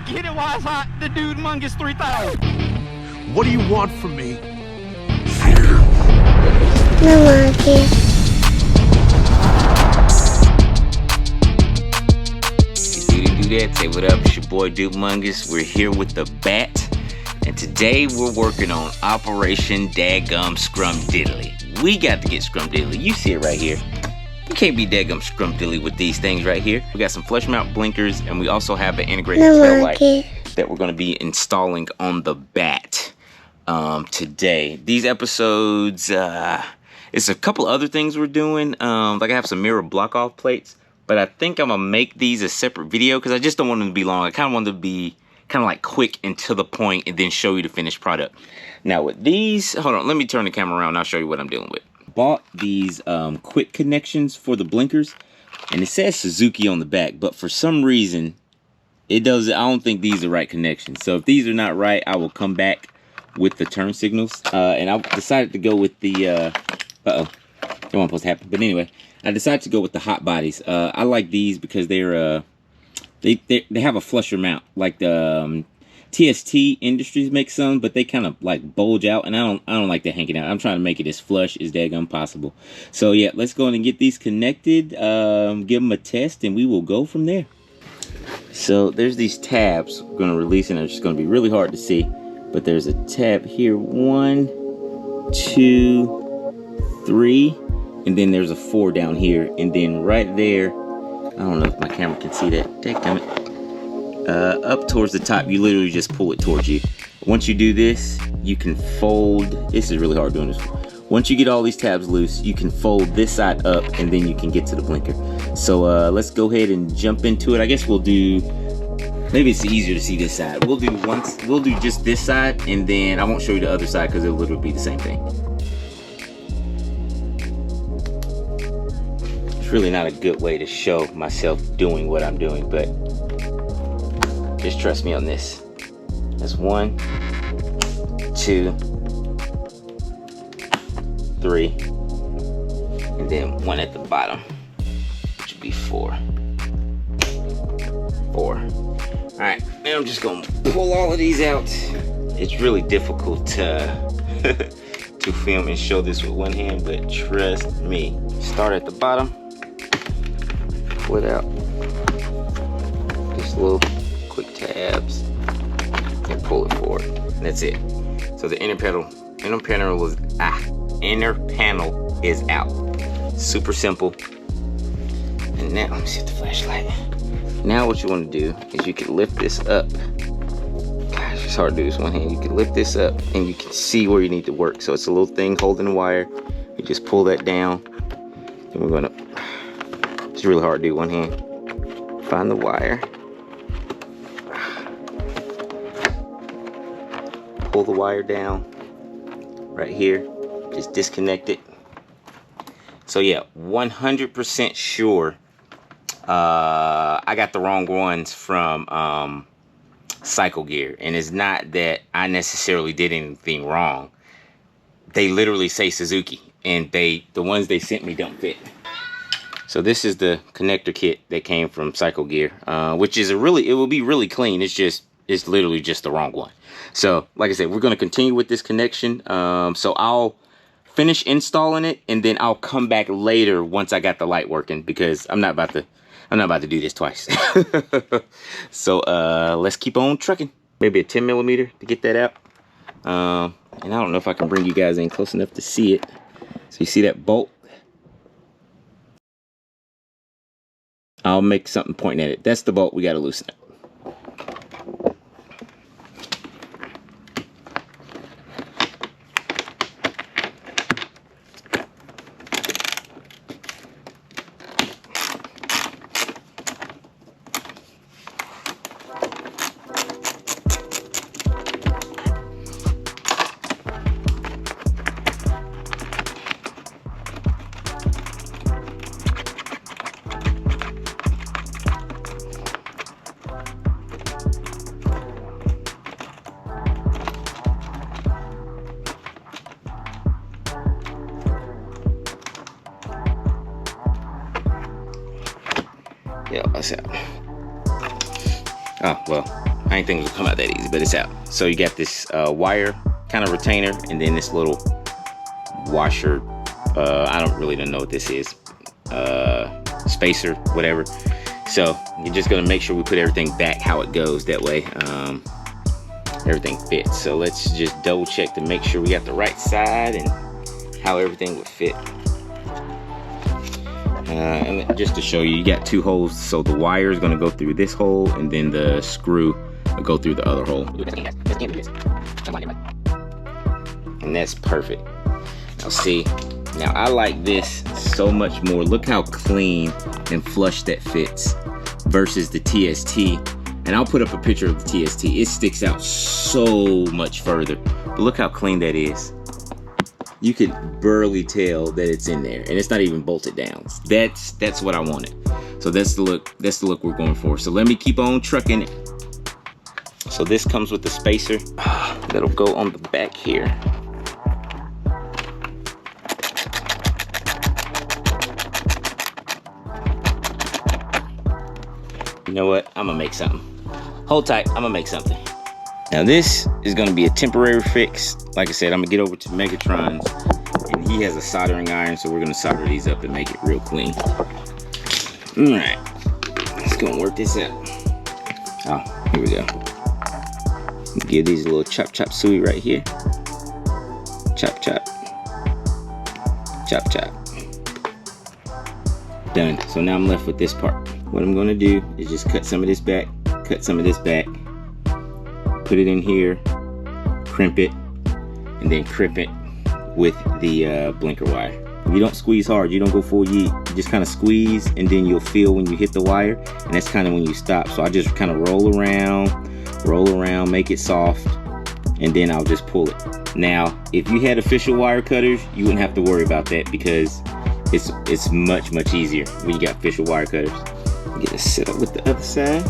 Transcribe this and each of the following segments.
Get it while it's hot, the Dude Mungus 3000. What do you want from me? No monkey. Dudette, say what up, it's your boy Dude Mungus. We're here with the bat, and today we're working on Operation Daggum Scrumdiddily. We got to get Scrumdiddily. You see it right here. You can't be daggum Scrumdiddily with these things right here. We got some flush mount blinkers, and we also have an integrated tail light that we're going to be installing on the bat today. These episodes, it's a couple other things we're doing. Like I have some mirror block off plates. But I think I'm going to make these a separate video because I just don't want them to be long. I kind of want them to be kind of like quick and to the point and then show you the finished product. Now with these, hold on, let me turn the camera around and I'll show you what I'm dealing with. Bought these quick connections for the blinkers, and it says Suzuki on the back, but for some reason, it doesn't. I don't think these are the right connections. So if these are not right, I will come back with the turn signals. And I decided to go with the, that wasn't supposed to happen, but anyway. I decided to go with the hot bodies. I like these because they're they have a flusher mount. Like the TST Industries make some, but they kind of like bulge out, and I don't like that hanging out. I'm trying to make it as flush as daggum possible. So yeah, let's go and get these connected. Give them a test, and we will go from there. So there's these tabs. We're gonna release, and it's just gonna be really hard to see. But there's a tab here. 1, 2, 3. And then there's a 4 down here, and then right there, I don't know if my camera can see that. Dadgummit. Up towards the top, you literally just pull it towards you. Once you do this, you can fold. This is really hard doing this. Once you get all these tabs loose, you can fold this side up, and then you can get to the blinker. So let's go ahead and jump into it. I guess we'll do. Maybe it's easier to see this side. We'll do just this side, and then I won't show you the other side because it'll literally be the same thing. Really not a good way to show myself doing what I'm doing, but just trust me on this. That's 1, 2, 3, and then 1 at the bottom, which would be 4. 4. All right, and I'm just gonna pull all of these out. It's really difficult to to film and show this with one hand, but trust me. Start at the bottom. Pull it out. Just little quick tabs and pull it forward. And that's it. So the inner panel is out. Super simple. And now let me see the flashlight. Now what you want to do is you can lift this up. Gosh, it's hard to do this one hand. You can lift this up and you can see where you need to work. So it's a little thing holding the wire. You just pull that down. And we're gonna. It's really hard to do one hand. Find the wire. Pull the wire down right here. Just disconnect it. So yeah, 100% sure I got the wrong ones from Cycle Gear, and it's not that I necessarily did anything wrong. They literally say Suzuki, and the ones they sent me don't fit. So this is the connector kit that came from Cycle Gear, which is it will be really clean. It's literally just the wrong one. So like I said, we're going to continue with this connection. So I'll finish installing it, and then I'll come back later once I got the light working, because I'm not about to do this twice. So let's keep on trucking. Maybe a 10mm to get that out. And I don't know if I can bring you guys in close enough to see it. So you see that bolt? I'll make something pointing at it. That's the bolt. We got to loosen it. Yeah, what's that? Oh, well, I ain't think it would come out that easy, but it's out. So you got this wire kind of retainer, and then this little washer. I don't really know what this is. Spacer, whatever. So you're just gonna make sure we put everything back how it goes. That way, everything fits. So let's just double check to make sure we got the right side and how everything would fit. And just to show you, you got two holes. So the wire is gonna go through this hole, and then the screw will go through the other hole. And that's perfect. Now see, now I like this so much more. Look how clean and flush that fits versus the TST. And I'll put up a picture of the TST. It sticks out so much further. But look how clean that is. You could barely tell that it's in there, and it's not even bolted down. That's what I wanted. So that's the look. That's the look we're going for. So let me keep on trucking it. So this comes with the spacer that'll go on the back here. You know what? I'm gonna make something. Hold tight, I'm gonna make something. Now this is gonna be a temporary fix. Like I said, I'm gonna get over to Megatron's, and he has a soldering iron, so we're gonna solder these up and make it real clean. All right, let's go and work this out. Oh, here we go. Give these a little chop chop suey right here. Chop chop. Chop chop. Done. So now I'm left with this part. What I'm gonna do is just cut some of this back, cut some of this back, put it in here, crimp it, and then crimp it with the blinker wire. If you don't squeeze hard, you don't go full yeet, you just kind of squeeze, and then you'll feel when you hit the wire, and that's kind of when you stop. So I just kind of roll around, make it soft, and then I'll just pull it. Now, if you had official wire cutters, you wouldn't have to worry about that, because it's much easier when you got official wire cutters. Get it set up with the other side.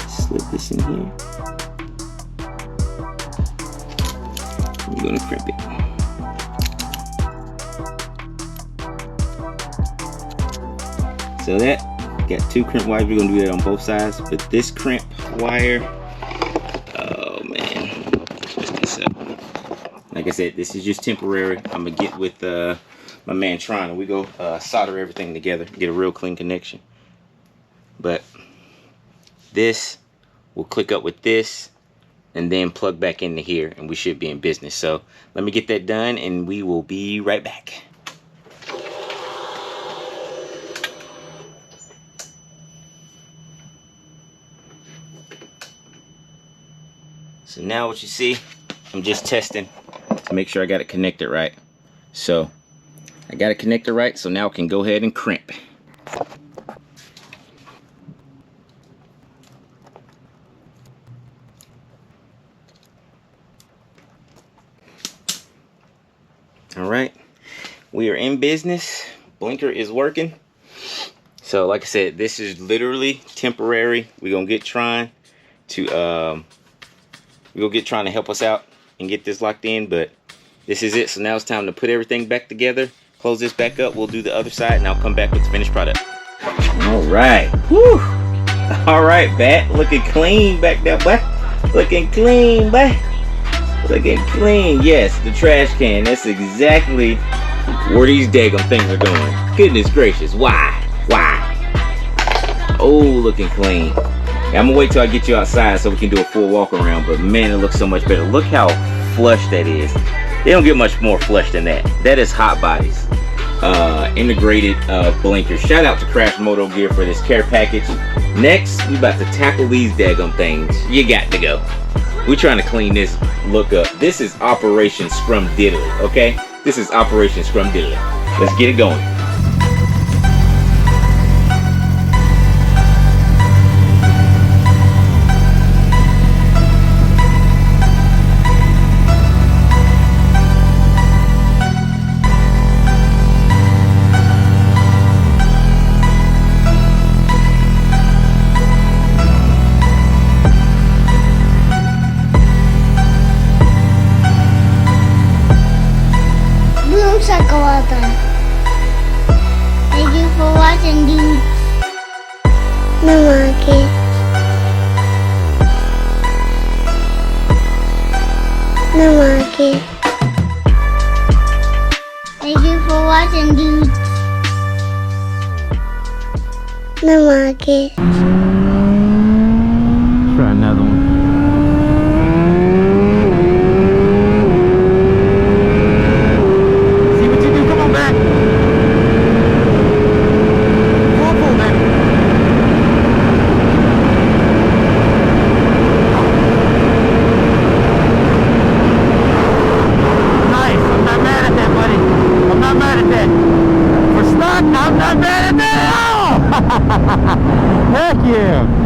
Slip this in here. I'm gonna crimp it. So that, got two crimp wires. We're gonna do that on both sides. But this crimp wire, oh man, twist this up. Like I said, this is just temporary. I'm gonna get with my man Tron, and we go solder everything together, get a real clean connection. But this will click up with this and then plug back into here, and we should be in business. So let me get that done, and we will be right back. So now what you see, I'm just testing to make sure I got it connected right. So I got it connected right, so now I can go ahead and crimp. All right, we are in business. Blinker is working. So like I said, this is literally temporary. We're gonna get Tron to help us out and get this locked in, but this is it. So now it's time to put everything back together. Close this back up. We'll do the other side, and I'll come back with the finished product. All right. Whew. All right, Bat. Looking clean back there, boy. Looking clean, boy. Looking clean. Yes, the trash can. That's exactly where these daggum things are going. Goodness gracious. Why? Oh, looking clean. Yeah, I'm gonna wait till I get you outside so we can do a full walk around. But man, it looks so much better. Look how flush that is. They don't get much more flush than that. That is Hot Bodies integrated blinker. Shout out to Crashmotogear for this care package. Next, we about to tackle these daggum things. You got to go. We're trying to clean this look up. This is Operation Scrumdiddily, okay? This is Operation Scrumdiddily. Let's get it going. Thank you for watching, dude. Mungus. Namaki. Thank you for watching, dude. Namaki. Try another one. See what you do. Come on back. Full, baby. Nice. I'm not mad at that, buddy. I'm not mad at that. For stock, I'm not mad at that at all. Heck yeah.